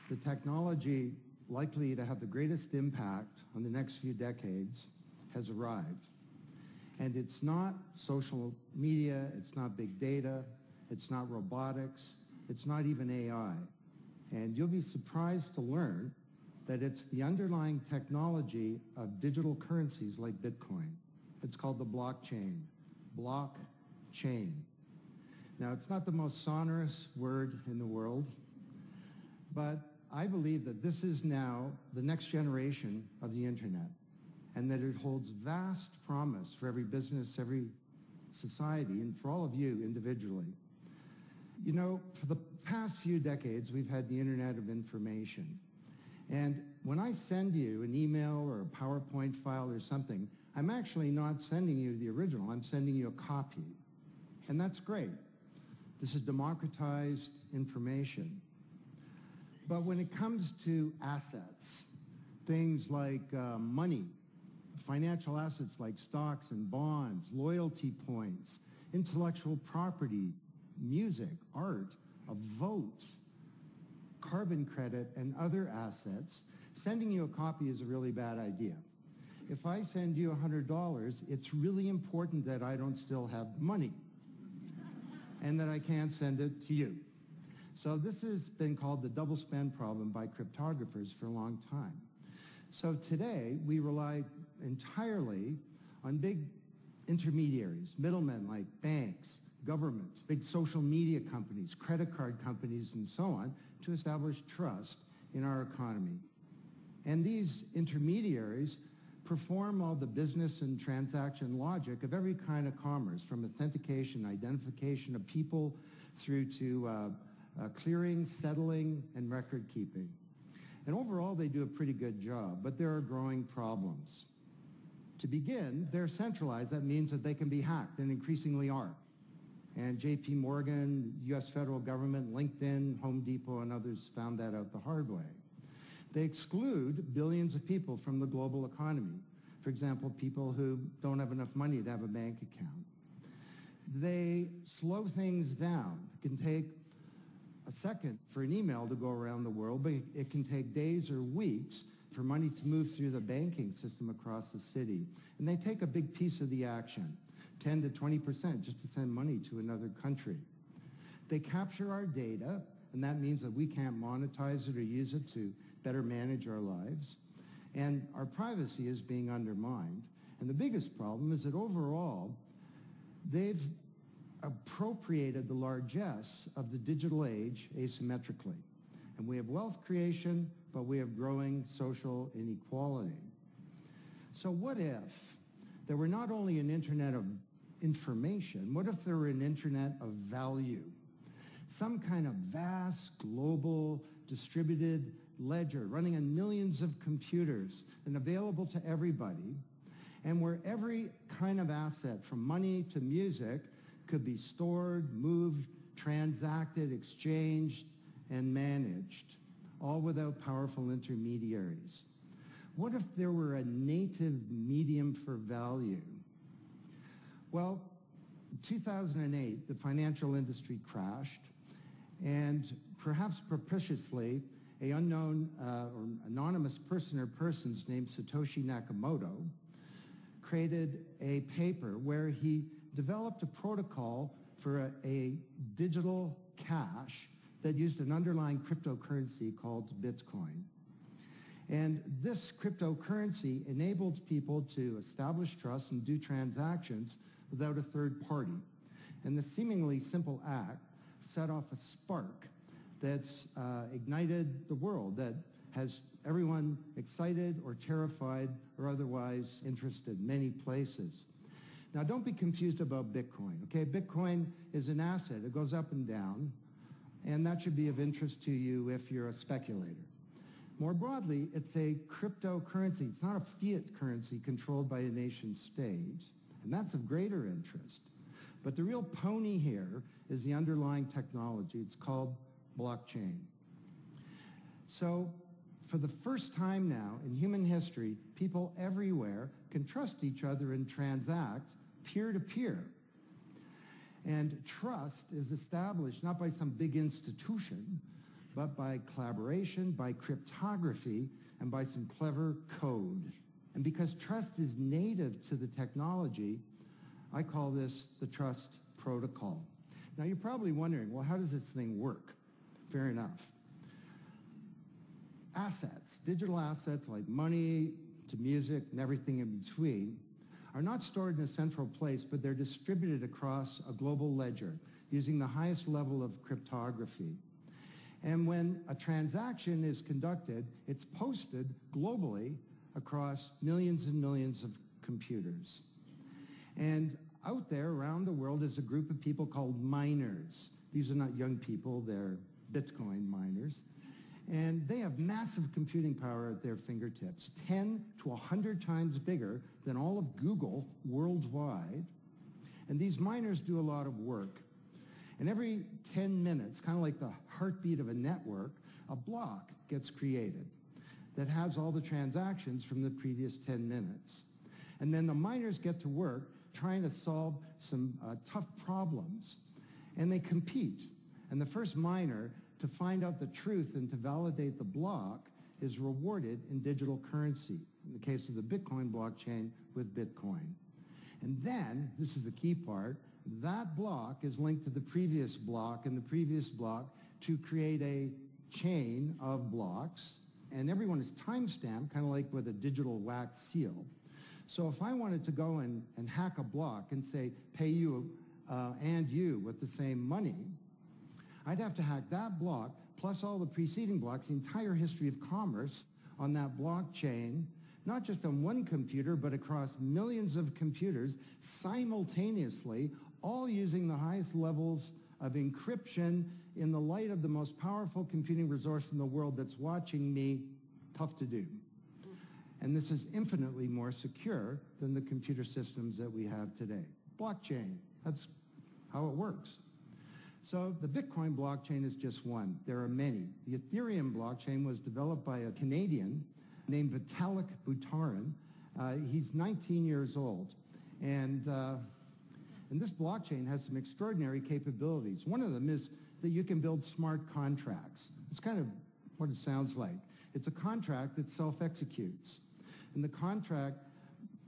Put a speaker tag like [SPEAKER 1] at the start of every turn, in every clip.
[SPEAKER 1] the technology likely to have the greatest impact on the next few decades has arrived. And it's not social media, it's not big data, it's not robotics, it's not even AI. And you'll be surprised to learn that it's the underlying technology of digital currencies like Bitcoin. It's called the blockchain. Blockchain. Now, it's not the most sonorous word in the world, but I believe that this is now the next generation of the internet, and that it holds vast promise for every business, every society, and for all of you individually. You know, for the past few decades, we've had the Internet of Information. And when I send you an email or a PowerPoint file or something, I'm actually not sending you the original, I'm sending you a copy. And that's great. This is democratized information. But when it comes to assets, things like money, financial assets like stocks and bonds, loyalty points, intellectual property, music, art, a vote, carbon credit, and other assets, sending you a copy is a really bad idea. If I send you $100, it's really important that I don't still have the money and that I can't send it to you. So this has been called the double spend problem by cryptographers for a long time. So today, we rely entirely on big intermediaries, middlemen like banks, governments, big social media companies, credit card companies, and so on, to establish trust in our economy. And these intermediaries perform all the business and transaction logic of every kind of commerce, from authentication, identification of people, through to clearing, settling, and record keeping. And overall, they do a pretty good job, but there are growing problems. To begin, they're centralized. That means that they can be hacked, and increasingly are. And JP Morgan, US federal government, LinkedIn, Home Depot, and others found that out the hard way. They exclude billions of people from the global economy. For example, people who don't have enough money to have a bank account. They slow things down. It can take a second for an email to go around the world, but it can take days or weeks for money to move through the banking system across the city. And they take a big piece of the action, 10 to 20%, just to send money to another country. They capture our data, and that means that we can't monetize it or use it to better manage our lives. And our privacy is being undermined. And the biggest problem is that overall, they've appropriated the largesse of the digital age asymmetrically. And we have wealth creation, but we have growing social inequality. So what if there were not only an internet of information, what if there were an internet of value? Some kind of vast, global, distributed ledger running on millions of computers and available to everybody, and where every kind of asset, from money to music, could be stored, moved, transacted, exchanged, and managed, all without powerful intermediaries. What if there were a native medium for value? Well, in 2008, the financial industry crashed, and perhaps propitiously, an unknown or anonymous person or persons named Satoshi Nakamoto created a paper where he developed a protocol for a digital cash that used an underlying cryptocurrency called Bitcoin. And this cryptocurrency enabled people to establish trust and do transactions without a third party. And the seemingly simple act set off a spark that's ignited the world, that has everyone excited or terrified or otherwise interested in many places. Now, don't be confused about Bitcoin, okay? Bitcoin is an asset. It goes up and down, and that should be of interest to you if you're a speculator. More broadly, it's a cryptocurrency. It's not a fiat currency controlled by a nation state, and that's of greater interest. But the real pony here is the underlying technology. It's called blockchain. So, for the first time now in human history, people everywhere can trust each other and transact peer-to-peer. And trust is established not by some big institution, but by collaboration, by cryptography, and by some clever code. And because trust is native to the technology, I call this the trust protocol. Now, you're probably wondering, well, how does this thing work? Fair enough. Assets, digital assets like money to music and everything in between, are not stored in a central place, but they're distributed across a global ledger using the highest level of cryptography. And when a transaction is conducted, it's posted globally across millions and millions of computers. And out there around the world is a group of people called miners. These are not young people, they're Bitcoin miners. And they have massive computing power at their fingertips, 10 to 100 times bigger than all of Google worldwide. And these miners do a lot of work. And every 10 minutes, kind of like the heartbeat of a network, a block gets created that has all the transactions from the previous 10 minutes. And then the miners get to work trying to solve some tough problems. And they compete. And the first miner to find out the truth and to validate the block is rewarded in digital currency, in the case of the Bitcoin blockchain with Bitcoin. And then, this is the key part, that block is linked to the previous block and the previous block to create a chain of blocks, and everyone is time-stamped, kind of like with a digital wax seal. So if I wanted to go and hack a block and say, pay you and you with the same money, I'd have to hack that block, plus all the preceding blocks, the entire history of commerce on that blockchain, not just on one computer, but across millions of computers simultaneously, all using the highest levels of encryption in the light of the most powerful computing resource in the world that's watching me. Tough to do. And this is infinitely more secure than the computer systems that we have today. Blockchain, that's how it works. So the Bitcoin blockchain is just one. There are many. The Ethereum blockchain was developed by a Canadian named Vitalik Buterin. He's 19 years old. And this blockchain has some extraordinary capabilities. One of them is that you can build smart contracts. It's kind of what it sounds like. It's a contract that self-executes. And the contract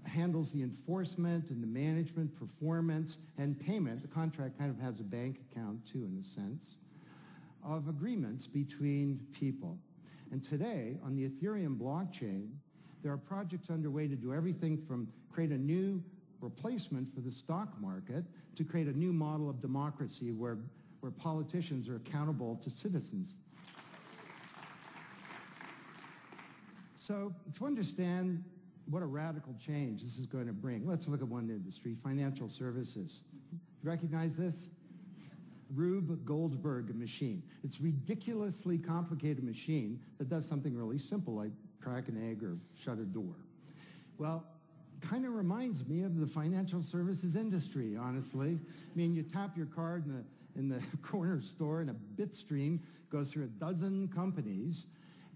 [SPEAKER 1] handles the enforcement and the management, performance, and payment. The contract kind of has a bank account, too, in a sense, of agreements between people. And today, on the Ethereum blockchain, there are projects underway to do everything from create a new replacement for the stock market to create a new model of democracy where politicians are accountable to citizens. So to understand what a radical change this is going to bring, let's look at one industry, financial services. You recognize this? Rube Goldberg machine. It's a ridiculously complicated machine that does something really simple, like crack an egg or shut a door. Well, kind of reminds me of the financial services industry, honestly. I mean, you tap your card in the corner store and a bit stream goes through a dozen companies,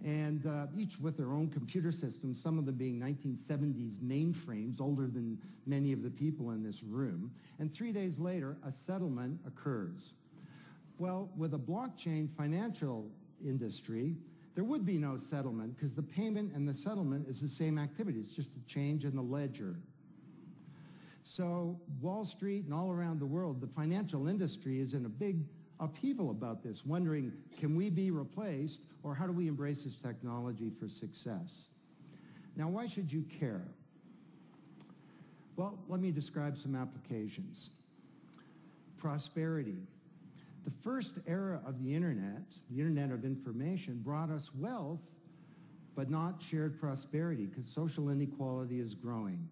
[SPEAKER 1] and each with their own computer systems, some of them being 1970s mainframes, older than many of the people in this room. And 3 days later, a settlement occurs. Well, with a blockchain financial industry, there would be no settlement because the payment and the settlement is the same activity. It's just a change in the ledger. So Wall Street and all around the world, the financial industry is in a big upheaval about this, wondering, can we be replaced, or how do we embrace this technology for success? Now, why should you care? Well, let me describe some applications. Prosperity. The first era of the Internet of Information, brought us wealth, but not shared prosperity, because social inequality is growing.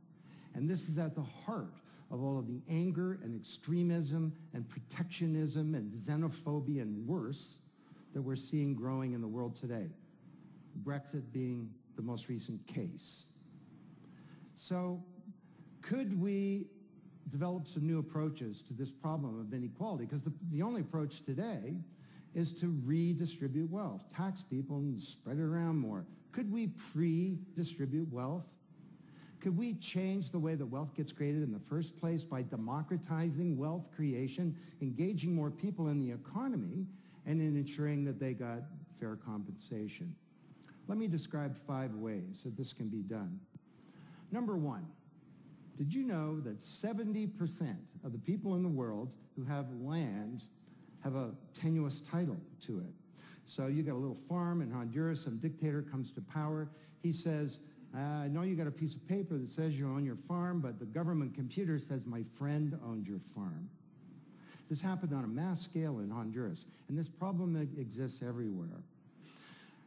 [SPEAKER 1] And this is at the heart of all of the anger and extremism and protectionism and xenophobia and worse that we're seeing growing in the world today, Brexit being the most recent case. So could we develop some new approaches to this problem of inequality? Because the only approach today is to redistribute wealth, tax people and spread it around more. Could we pre-distribute wealth? Could we change the way that wealth gets created in the first place by democratizing wealth creation, engaging more people in the economy, and in ensuring that they got fair compensation. Let me describe 5 ways that this can be done. Number 1, did you know that 70% of the people in the world who have land have a tenuous title to it? So you got a little farm in Honduras, some dictator comes to power. He says, I know you got a piece of paper that says you own your farm, but the government computer says my friend owned your farm. This happened on a mass scale in Honduras, and this problem exists everywhere.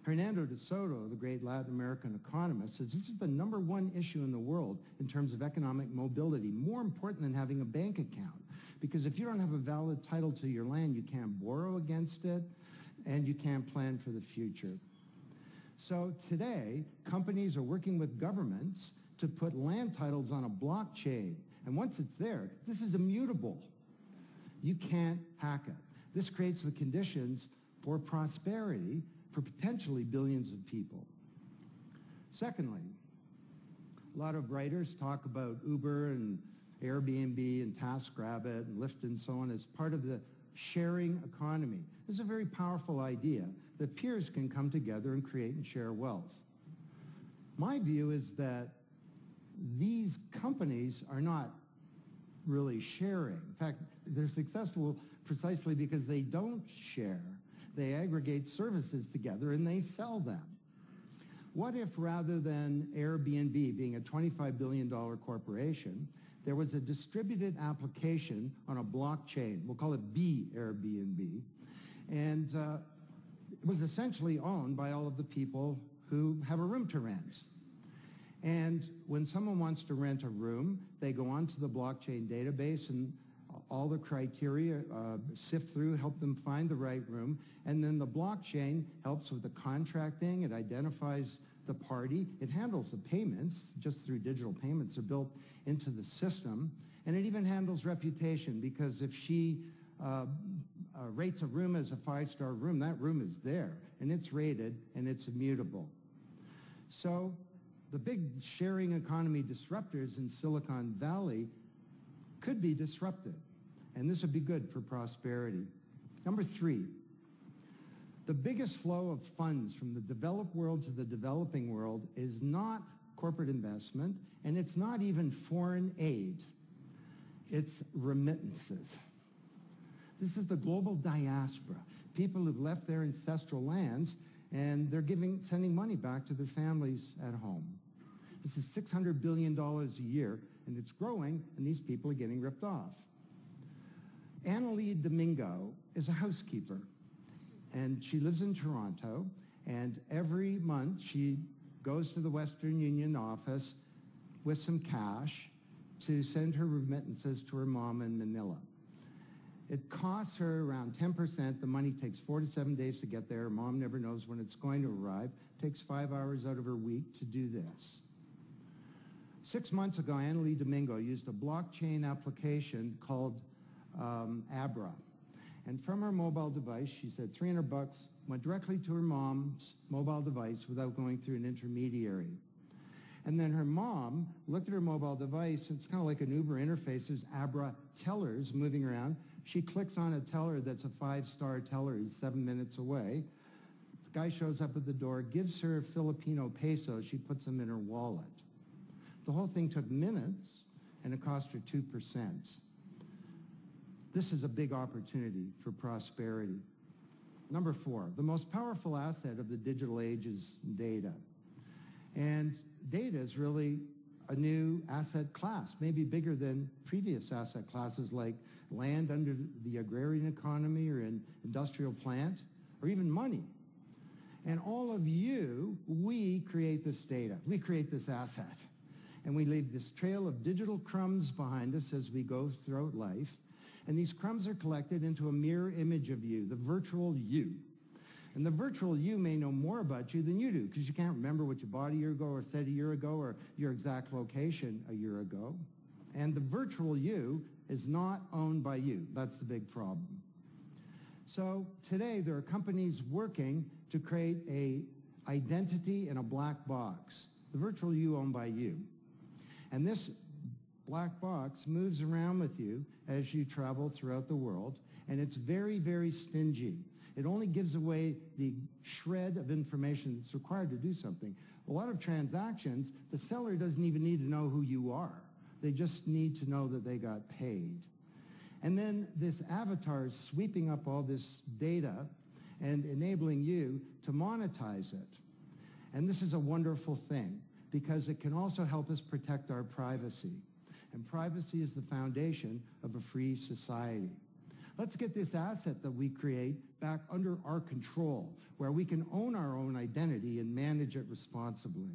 [SPEAKER 1] Hernando de Soto, the great Latin American economist, says this is the #1 issue in the world in terms of economic mobility, more important than having a bank account. Because if you don't have a valid title to your land, you can't borrow against it, and you can't plan for the future. So today, companies are working with governments to put land titles on a blockchain. And once it's there, this is immutable. You can't hack it. This creates the conditions for prosperity for potentially billions of people. Secondly, a lot of writers talk about Uber and Airbnb and TaskRabbit and Lyft and so on as part of the sharing economy. This is a very powerful idea that peers can come together and create and share wealth. My view is that these companies are not really sharing. In fact, they're successful precisely because they don't share. They aggregate services together and they sell them. What if rather than Airbnb being a $25 billion corporation, there was a distributed application on a blockchain, we'll call it B Airbnb, and it was essentially owned by all of the people who have a room to rent. And when someone wants to rent a room, they go onto the blockchain database and all the criteria sift through, help them find the right room, and then the blockchain helps with the contracting, it identifies the party, it handles the payments, just through digital payments are built into the system, and it even handles reputation, because if she rates a room as a 5-star room, that room is there, and it's rated, and it's immutable. So the big sharing economy disruptors in Silicon Valley could be disrupted, and this would be good for prosperity. Number 3, the biggest flow of funds from the developed world to the developing world is not corporate investment, and it's not even foreign aid. It's remittances. This is the global diaspora, people who've left their ancestral lands, and they're sending money back to their families at home. This is $600 billion a year, and it's growing, and these people are getting ripped off. Annalie Domingo is a housekeeper, and she lives in Toronto, and every month she goes to the Western Union office with some cash to send her remittances to her mom in Manila. It costs her around 10%. The money takes 4 to 7 days to get there. Her mom never knows when it's going to arrive. It takes 5 hours out of her week to do this. 6 months ago, Annalie Domingo used a blockchain application called Abra. And from her mobile device, she said $300 went directly to her mom's mobile device without going through an intermediary. And then her mom looked at her mobile device, and it's kind of like an Uber interface. There's Abra tellers moving around. She clicks on a teller that's a 5-star teller. He's 7 minutes away. The guy shows up at the door, gives her Filipino pesos. She puts them in her wallet. The whole thing took minutes, and it cost her 2%. This is a big opportunity for prosperity. Number 4, the most powerful asset of the digital age is data. And data is really a new asset class, maybe bigger than previous asset classes like land under the agrarian economy or an industrial plant, or even money. And all of you, we create this data. We create this asset. And we leave this trail of digital crumbs behind us as we go throughout life. And these crumbs are collected into a mirror image of you, the virtual you. And the virtual you may know more about you than you do, because you can't remember what you bought a year ago or said a year ago or your exact location a year ago. And the virtual you is not owned by you. That's the big problem. So today there are companies working to create an identity in a black box. The virtual you owned by you. And this black box moves around with you as you travel throughout the world, and it's very, very stingy. It only gives away the shred of information that's required to do something. A lot of transactions, the seller doesn't even need to know who you are. They just need to know that they got paid. And then this avatar is sweeping up all this data and enabling you to monetize it. And this is a wonderful thing because it can also help us protect our privacy. And privacy is the foundation of a free society. Let's get this asset that we create back under our control, where we can own our own identity and manage it responsibly.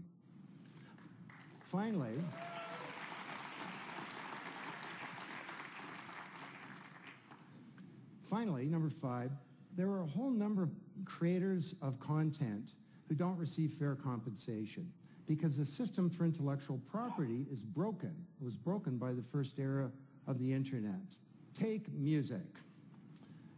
[SPEAKER 1] Finally, number 5, there are a whole number of creators of content who don't receive fair compensation because the system for intellectual property is broken. It was broken by the first era of the internet. Take music.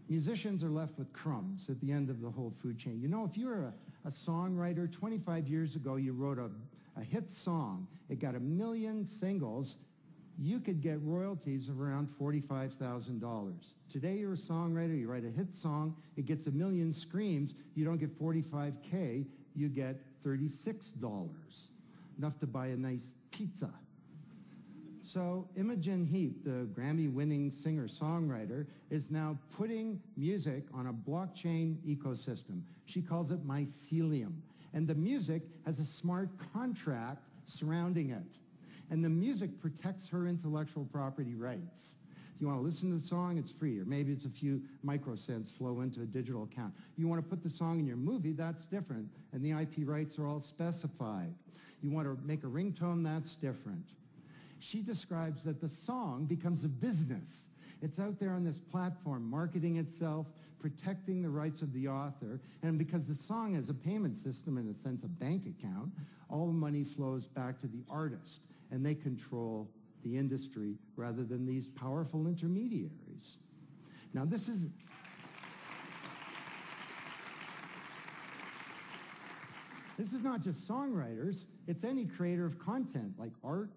[SPEAKER 1] Musicians are left with crumbs at the end of the whole food chain. You know, if you're a songwriter, 25 years ago you wrote a hit song, it got 1 million singles, you could get royalties of around $45,000. Today you're a songwriter, you write a hit song, it gets 1 million streams, you don't get $45K, you get $36, enough to buy a nice pizza. So Imogen Heap, the Grammy-winning singer-songwriter, is now putting music on a blockchain ecosystem. She calls it mycelium. And the music has a smart contract surrounding it. And the music protects her intellectual property rights. If you want to listen to the song, it's free, or maybe it's a few microcents flow into a digital account. You want to put the song in your movie, that's different, and the IP rights are all specified. You want to make a ringtone, that's different. She describes that the song becomes a business. It's out there on this platform, marketing itself, protecting the rights of the author, and because the song is a payment system, in a sense, a bank account, all the money flows back to the artist, and they control the industry rather than these powerful intermediaries. Now, this is not just songwriters, it's any creator of content, like art,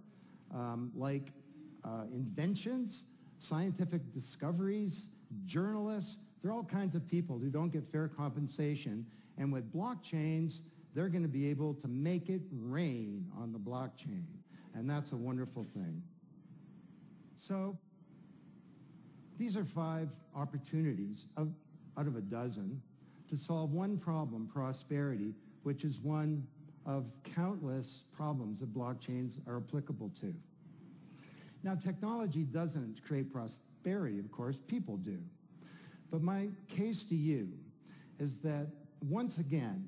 [SPEAKER 1] inventions, scientific discoveries, journalists. There are all kinds of people who don't get fair compensation, and with blockchains, they're going to be able to make it rain on the blockchain, and that's a wonderful thing. So these are 5 opportunities out of a dozen to solve one problem, prosperity, which is one of countless problems that blockchains are applicable to. Now, technology doesn't create prosperity, of course, people do. But my case to you is that, once again,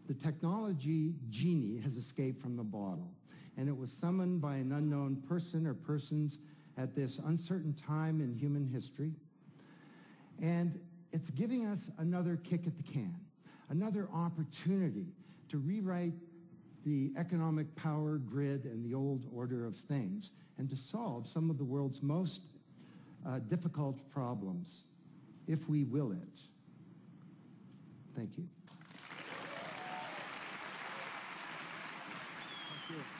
[SPEAKER 1] the technology genie has escaped from the bottle, and it was summoned by an unknown person or persons at this uncertain time in human history, and it's giving us another kick at the can, another opportunity to rewrite the economic power grid and the old order of things, and to solve some of the world's most difficult problems, if we will it. Thank you.
[SPEAKER 2] Thank you.